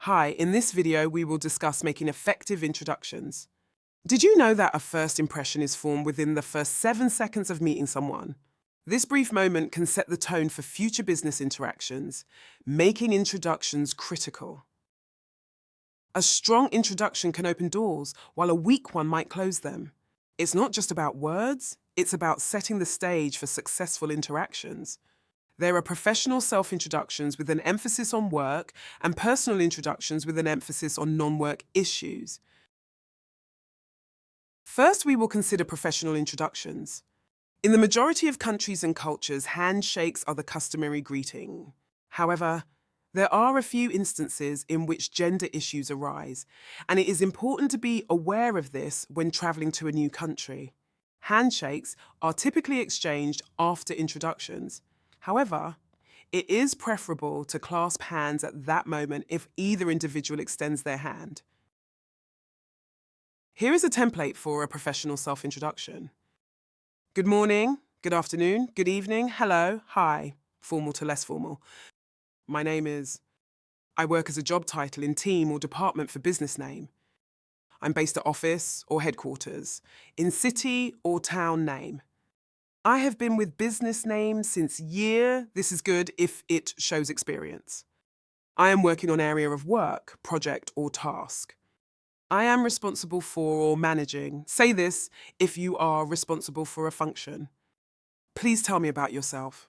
Hi, in this video we will discuss making effective introductions. Did you know that a first impression is formed within the first 7 seconds of meeting someone? This brief moment can set the tone for future business interactions, making introductions critical. A strong introduction can open doors, while a weak one might close them. It's not just about words, it's about setting the stage for successful interactions. There are professional self-introductions with an emphasis on work and personal introductions with an emphasis on non-work issues. First, we will consider professional introductions. In the majority of countries and cultures, handshakes are the customary greeting. However, there are a few instances in which gender issues arise, and it is important to be aware of this when traveling to a new country. Handshakes are typically exchanged after introductions. However, it is preferable to clasp hands at that moment if either individual extends their hand. Here is a template for a professional self-introduction. Good morning, good afternoon, good evening, hello, hi, formal to less formal. My name is... I work as a job title in team or department for business name. I'm based at office or headquarters, in city or town name. I have been with business name since year. This is good if it shows experience. I am working on area of work, project or task. I am responsible for or managing. Say this if you are responsible for a function. Please tell me about yourself.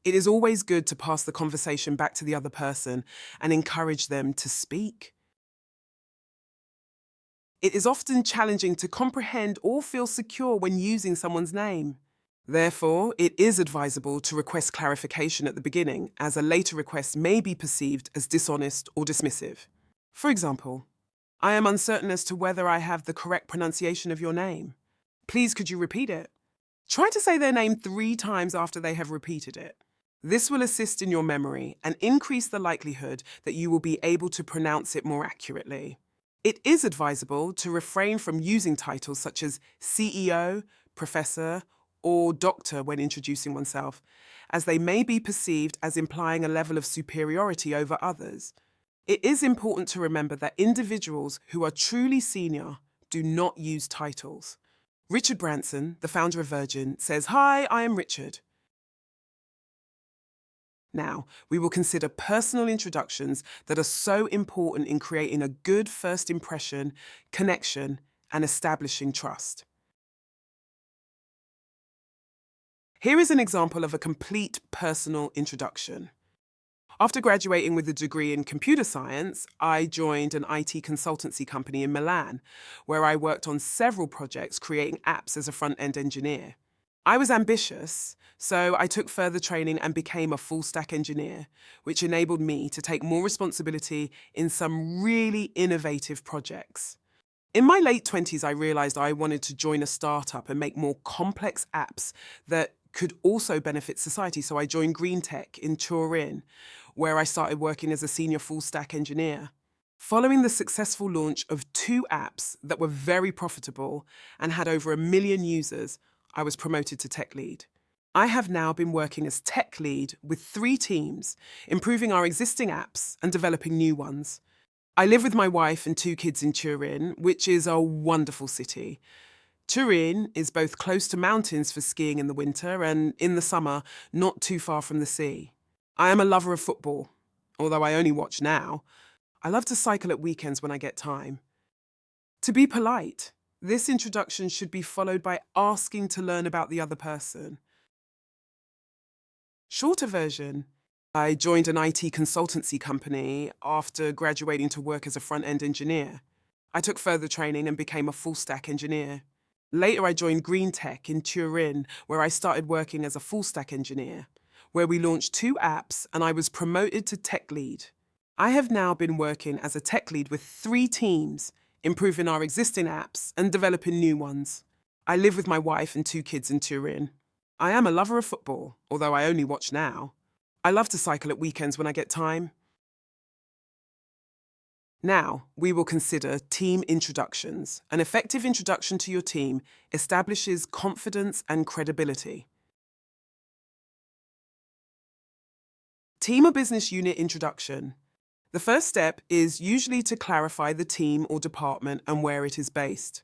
It is always good to pass the conversation back to the other person and encourage them to speak. It is often challenging to comprehend or feel secure when using someone's name. Therefore, it is advisable to request clarification at the beginning, as a later request may be perceived as dishonest or dismissive. For example, I am uncertain as to whether I have the correct pronunciation of your name. Please, could you repeat it? Try to say their name 3 times after they have repeated it. This will assist in your memory and increase the likelihood that you will be able to pronounce it more accurately. It is advisable to refrain from using titles such as CEO, Professor, or Doctor when introducing oneself, as they may be perceived as implying a level of superiority over others. It is important to remember that individuals who are truly senior do not use titles. Richard Branson, the founder of Virgin, says, "Hi, I am Richard." Now, we will consider personal introductions that are so important in creating a good first impression, connection, and establishing trust. Here is an example of a complete personal introduction. After graduating with a degree in computer science, I joined an IT consultancy company in Milan, where I worked on several projects creating apps as a front-end engineer. I was ambitious, so I took further training and became a full-stack engineer, which enabled me to take more responsibility in some really innovative projects. In my late 20s, I realized I wanted to join a startup and make more complex apps that could also benefit society, so I joined Green Tech in Turin, where I started working as a senior full-stack engineer. Following the successful launch of 2 apps that were very profitable and had over 1 million users, I was promoted to tech lead. I have now been working as tech lead with 3 teams, improving our existing apps and developing new ones. I live with my wife and 2 kids in Turin, which is a wonderful city. Turin is both close to mountains for skiing in the winter and, in the summer, not too far from the sea. I am a lover of football, although I only watch now. I love to cycle at weekends when I get time. To be polite, this introduction should be followed by asking to learn about the other person. Shorter version. I joined an IT consultancy company after graduating to work as a front-end engineer. I took further training and became a full-stack engineer. Later, I joined Green Tech in Turin, where I started working as a full-stack engineer, where we launched 2 apps and I was promoted to tech lead. I have now been working as a tech lead with 3 teams, improving our existing apps and developing new ones. I live with my wife and 2 kids in Turin. I am a lover of football, although I only watch now. I love to cycle at weekends when I get time. Now, we will consider team introductions. An effective introduction to your team establishes confidence and credibility. Team or business unit introduction. The first step is usually to clarify the team or department and where it is based.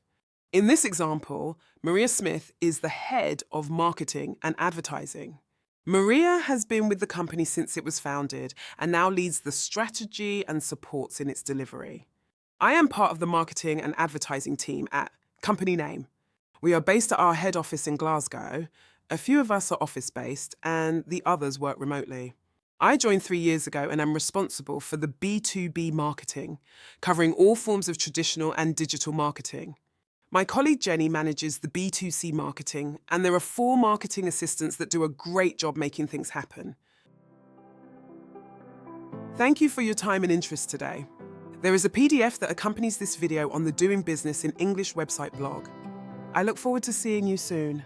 In this example, Maria Smith is the head of marketing and advertising. Maria has been with the company since it was founded and now leads the strategy and supports in its delivery. I am part of the marketing and advertising team at Company Name. We are based at our head office in Glasgow. A few of us are office-based and the others work remotely. I joined 3 years ago and am responsible for the B2B marketing, covering all forms of traditional and digital marketing. My colleague Jenny manages the B2C marketing, and there are 4 marketing assistants that do a great job making things happen. Thank you for your time and interest today. There is a PDF that accompanies this video on the Doing Business in English website blog. I look forward to seeing you soon.